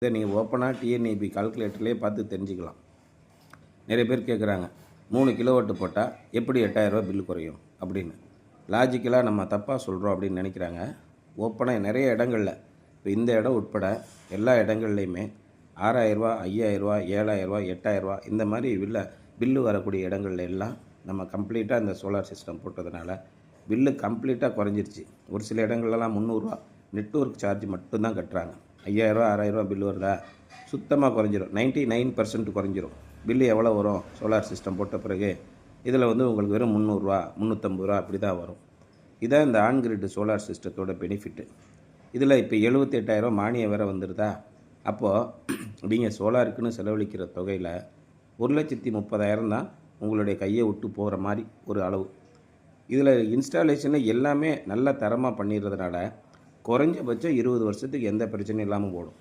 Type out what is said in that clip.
இதை நீங்கள் ஓப்பனாக டிஎன்இபி கால்குலேட்டர்லேயே பார்த்து தெரிஞ்சுக்கலாம். நிறைய பேர் கேட்குறாங்க 3 கிலோவாட் போட்டால் எப்படி 8000 பில்லு குறையும் அப்படின்னு. லாஜிக்கலாக நம்ம தப்பாக சொல்கிறோம் அப்படின்னு நினைக்கிறாங்க. ஓப்பனாக நிறைய இடங்களில் இப்போ இந்த இடம் உட்பட எல்லா இடங்கள்லையுமே 6000, 5000, 7000, 8000 இந்த மாதிரி பில்லு வரக்கூடிய இடங்கள்ல எல்லாம் நம்ம கம்ப்ளீட்டாக இந்த சோலார் சிஸ்டம் போட்டதுனால பில்லு கம்ப்ளீட்டாக குறைஞ்சிருச்சு. ஒரு சில இடங்கள்லாம் 300 நெட்வொர்க் சார்ஜ் மட்டும்தான் கட்டுறாங்க. 5000, 6000 பில்லு வருதா, சுத்தமாக குறைஞ்சிரும். 99% குறைஞ்சிரும். பில்லு எவ்வளோ வரும் சோலார் சிஸ்டம் போட்ட பிறகு? இதில் உங்களுக்கு வெறும் 300, 350 அப்படி தான் வரும். இதான் இந்த ஆன் கிரிட் சோலார் சிஸ்டத்தோட பெனிஃபிட்டு. இதில் இப்போ 78,000 மானியம் வேறு வந்துடுதா. அப்போது நீங்கள் சோலாருக்குன்னு செலவழிக்கிற தொகையில் 1,30,000 தான் உங்களுடைய கையை விட்டு போகிற மாதிரி ஒரு அளவு. இதில் இன்ஸ்டாலேஷனை எல்லாமே நல்ல தரமாக பண்ணிடுறதுனால குறைஞ்சபட்சம் 20 வருஷத்துக்கு எந்த பிரச்சனையும் இல்லாமல் போடும்.